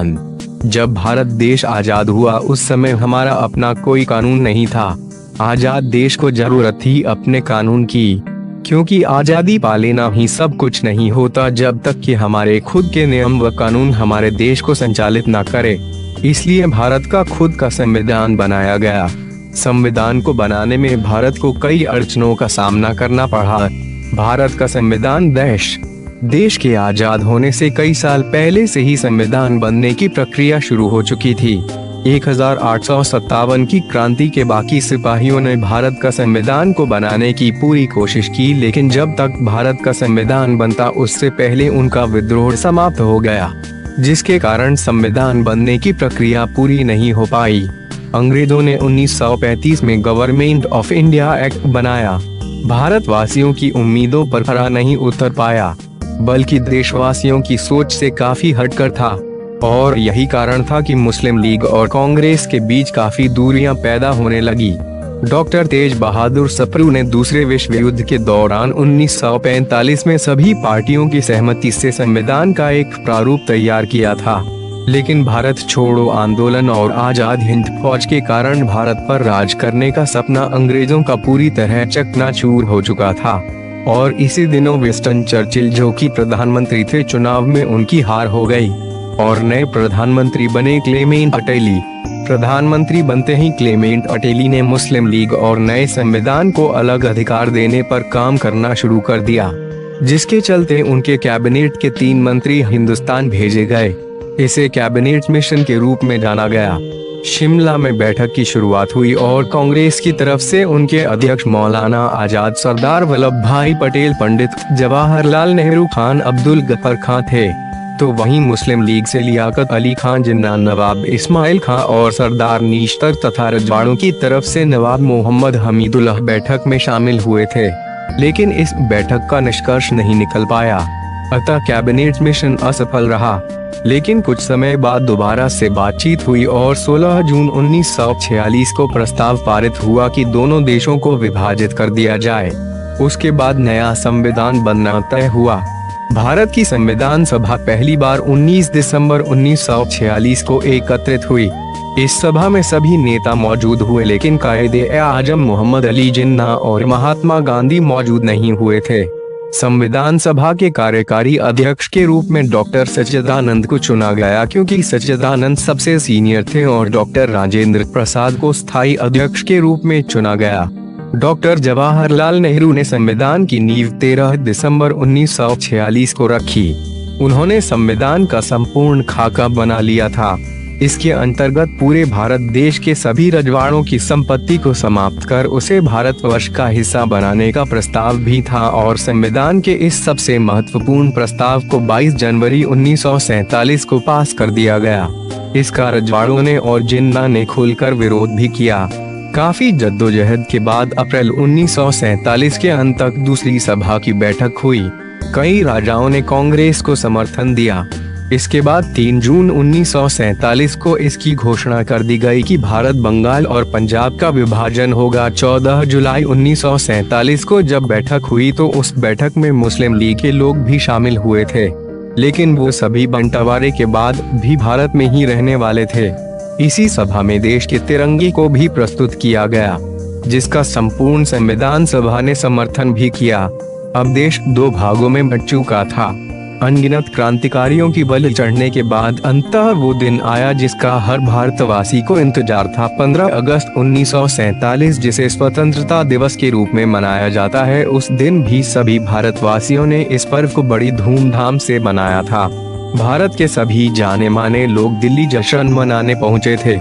जब भारत देश आजाद हुआ उस समय हमारा अपना कोई कानून नहीं था। आजाद देश को जरूरत थी अपने कानून की, क्योंकि आजादी पा लेना ही सब कुछ नहीं होता जब तक कि हमारे खुद के नियम व कानून हमारे देश को संचालित न करे। इसलिए भारत का खुद का संविधान बनाया गया। संविधान को बनाने में भारत को कई अड़चनों का सामना करना पड़ा। भारत का संविधान देश के आजाद होने से कई साल पहले से ही संविधान बनने की प्रक्रिया शुरू हो चुकी थी। 1857 की क्रांति के बाकी सिपाहियों ने भारत का संविधान को बनाने की पूरी कोशिश की, लेकिन जब तक भारत का संविधान बनता उससे पहले उनका विद्रोह समाप्त हो गया, जिसके कारण संविधान बनने की प्रक्रिया पूरी नहीं हो पाई। अंग्रेजों ने 1935 में गवर्नमेंट ऑफ इंडिया एक्ट बनाया। भारतवासियों की उम्मीदों पर खरा नहीं उतर पाया, बल्कि देशवासियों की सोच से काफी हटकर था, और यही कारण था कि मुस्लिम लीग और कांग्रेस के बीच काफी दूरियां पैदा होने लगी। डॉक्टर तेज बहादुर सप्रू ने दूसरे विश्व युद्ध के दौरान 1945 में सभी पार्टियों की सहमति से संविधान का एक प्रारूप तैयार किया था, लेकिन भारत छोड़ो आंदोलन और आजाद हिंद फौज के कारण भारत पर राज करने का सपना अंग्रेजों का पूरी तरह चकनाचूर हो चुका था। और इसी दिनों विंस्टन चर्चिल, जो कि प्रधानमंत्री थे, चुनाव में उनकी हार हो गई और नए प्रधानमंत्री बने क्लेमेंट अटेली। प्रधानमंत्री बनते ही क्लेमेंट अटेली ने मुस्लिम लीग और नए संविधान को अलग अधिकार देने पर काम करना शुरू कर दिया, जिसके चलते उनके कैबिनेट के 3 मंत्री हिंदुस्तान भेजे गए। इसे कैबिनेट मिशन के रूप में जाना गया। शिमला में बैठक की शुरुआत हुई और कांग्रेस की तरफ से उनके अध्यक्ष मौलाना आजाद, सरदार वल्लभ भाई पटेल, पंडित जवाहरलाल नेहरू, खान अब्दुल गफर खां थे, तो वहीं मुस्लिम लीग से लियाकत अली खान जिन्ना, नवाब इस्माइल खां और सरदार निश्तर तथा रजवाड़ों की तरफ से नवाब मोहम्मद हमीदुल्लाह बैठक में शामिल हुए थे। लेकिन इस बैठक का निष्कर्ष नहीं निकल पाया, अतः कैबिनेट मिशन असफल रहा। लेकिन कुछ समय बाद दोबारा से बातचीत हुई और 16 जून 1946 को प्रस्ताव पारित हुआ कि दोनों देशों को विभाजित कर दिया जाए। उसके बाद नया संविधान बनना तय हुआ। भारत की संविधान सभा पहली बार 19 दिसंबर 1946 को एकत्रित हुई। इस सभा में सभी नेता मौजूद हुए, लेकिन कायदे-ए-आजम मोहम्मद अली जिन्ना और महात्मा गांधी मौजूद नहीं हुए थे। संविधान सभा के कार्यकारी अध्यक्ष के रूप में डॉक्टर सच्चिदानंद को चुना गया, क्योंकि सच्चिदानंद सबसे सीनियर थे, और डॉक्टर राजेंद्र प्रसाद को स्थायी अध्यक्ष के रूप में चुना गया। डॉक्टर जवाहरलाल नेहरू ने संविधान की नींव 13 दिसंबर 1946 को रखी। उन्होंने संविधान का संपूर्ण खाका बना लिया था। इसके अंतर्गत पूरे भारत देश के सभी रजवाड़ों की संपत्ति को समाप्त कर उसे भारतवर्ष का हिस्सा बनाने का प्रस्ताव भी था, और संविधान के इस सबसे महत्वपूर्ण प्रस्ताव को 22 जनवरी 1947 को पास कर दिया गया। इसका रजवाड़ों ने और जिन्ना ने खुलकर विरोध भी किया। काफी जद्दोजहद के बाद अप्रैल 1947 के अंत तक दूसरी सभा की बैठक हुई। कई राजाओं ने कांग्रेस को समर्थन दिया। इसके बाद 3 जून 1947 को इसकी घोषणा कर दी गई कि भारत, बंगाल और पंजाब का विभाजन होगा। 14 जुलाई 1947 को जब बैठक हुई तो उस बैठक में मुस्लिम लीग के लोग भी शामिल हुए थे, लेकिन वो सभी बंटवारे के बाद भी भारत में ही रहने वाले थे। इसी सभा में देश के तिरंगे को भी प्रस्तुत किया गया, जिसका संपूर्ण संविधान सभा ने समर्थन भी किया। अब देश 2 भागों में बंट चुका था। अनगिनत क्रांतिकारियों की बलि चढ़ने के बाद अंततः वो दिन आया जिसका हर भारतवासी को इंतजार था। 15 अगस्त 1947, जिसे स्वतंत्रता दिवस के रूप में मनाया जाता है, उस दिन भी सभी भारतवासियों ने इस पर्व को बड़ी धूमधाम से मनाया था। भारत के सभी जाने माने लोग दिल्ली जश्न मनाने पहुंचे थे,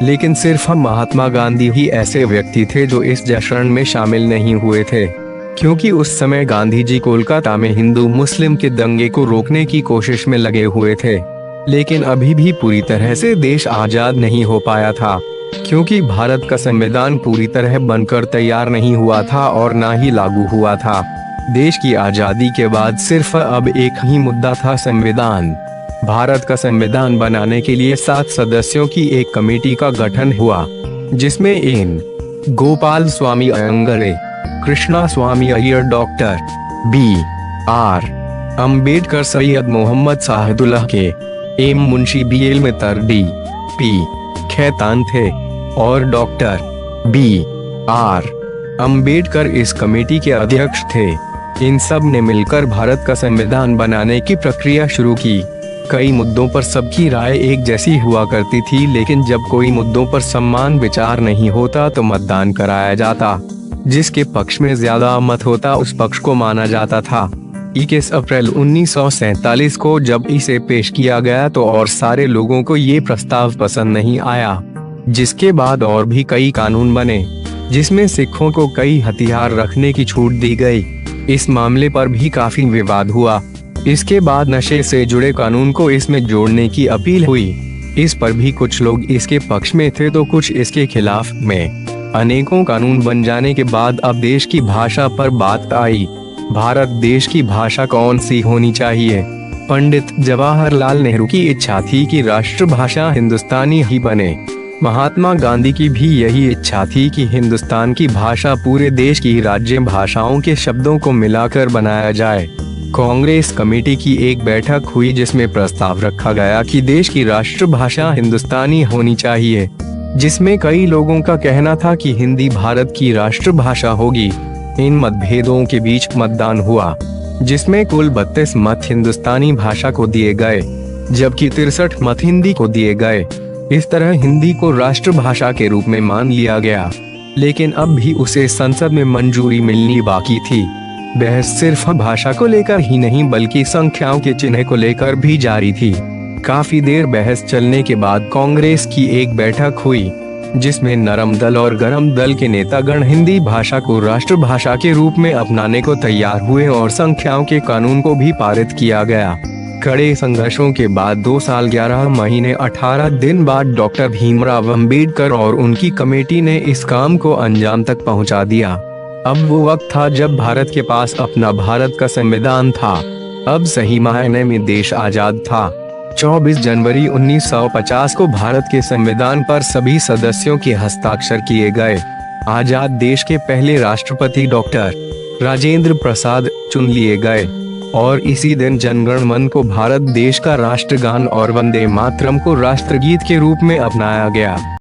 लेकिन सिर्फ महात्मा गांधी ही ऐसे व्यक्ति थे जो इस जश्न में शामिल नहीं हुए थे, क्योंकि उस समय गांधी जी कोलकाता में हिंदू मुस्लिम के दंगे को रोकने की कोशिश में लगे हुए थे। लेकिन अभी भी पूरी तरह से देश आजाद नहीं हो पाया था, क्योंकि भारत का संविधान पूरी तरह बनकर तैयार नहीं हुआ था और ना ही लागू हुआ था। देश की आजादी के बाद सिर्फ अब एक ही मुद्दा था, संविधान। भारत का संविधान बनाने के लिए 7 सदस्यों की एक कमेटी का गठन हुआ, जिसमें N Gopalaswami Ayyangar, Krishnaswami Iyer, doctor B R Ambedkar, Syed Mohammad Shahidullah K, M Munshi BL Mitter D.P. Khaitan थे और डॉक्टर B.R. अम्बेडकर इस कमेटी के अध्यक्ष थे। इन सब ने मिलकर भारत का संविधान बनाने की प्रक्रिया शुरू की। कई मुद्दों पर सबकी राय एक जैसी हुआ करती थी, लेकिन जब कोई मुद्दों पर समान विचार नहीं होता तो मतदान कराया जाता। जिसके पक्ष में ज्यादा मत होता उस पक्ष को माना जाता था। 21 अप्रैल 1947 को जब इसे पेश किया गया तो और सारे लोगों को ये प्रस्ताव पसंद नहीं आया, जिसके बाद और भी कई कानून बने, जिसमें सिखों को कई हथियार रखने की छूट दी गई। इस मामले पर भी काफी विवाद हुआ। इसके बाद नशे से जुड़े कानून को इसमें जोड़ने की अपील हुई। इस पर भी कुछ लोग इसके पक्ष में थे तो कुछ इसके खिलाफ में। अनेकों कानून बन जाने के बाद अब देश की भाषा पर बात आई। भारत देश की भाषा कौन सी होनी चाहिए? पंडित जवाहरलाल नेहरू की इच्छा थी कि राष्ट्रभाषा हिंदुस्तानी ही बने। महात्मा गांधी की भी यही इच्छा थी कि हिंदुस्तान की भाषा पूरे देश की राज्य भाषाओं के शब्दों को मिलाकर बनाया जाए। कांग्रेस कमेटी की एक बैठक हुई जिसमें प्रस्ताव रखा गया कि देश की राष्ट्रभाषा हिंदुस्तानी होनी चाहिए, जिसमें कई लोगों का कहना था कि हिंदी भारत की राष्ट्रभाषा होगी। इन मतभेदों के बीच मतदान हुआ, जिसमें कुल 32 मत हिंदुस्तानी भाषा को दिए गए, जबकि 63 मत हिंदी को दिए गए। इस तरह हिंदी को राष्ट्रभाषा के रूप में मान लिया गया, लेकिन अब भी उसे संसद में मंजूरी मिलनी बाकी थी। बहस सिर्फ भाषा को लेकर ही नहीं बल्कि संख्याओं के चिन्ह को लेकर भी जारी थी। काफी देर बहस चलने के बाद कांग्रेस की एक बैठक हुई, जिसमें नरम दल और गरम दल के नेतागण हिंदी भाषा को राष्ट्रभाषा के रूप में अपनाने को तैयार हुए और संख्याओं के कानून को भी पारित किया गया। कड़े संघर्षों के बाद 2 साल 11 महीने 18 दिन बाद डॉक्टर भीमराव अंबेडकर और उनकी कमेटी ने इस काम को अंजाम तक पहुंचा दिया। अब वो वक्त था जब भारत के पास अपना भारत का संविधान था। अब सही मायने में देश आजाद था। 24 जनवरी 1950 को भारत के संविधान पर सभी सदस्यों के हस्ताक्षर किए गए। आजाद देश के पहले राष्ट्रपति डॉक्टर राजेंद्र प्रसाद चुन लिए गए और इसी दिन जनगण मन को भारत देश का राष्ट्रगान और वंदे मातरम को राष्ट्रगीत के रूप में अपनाया गया।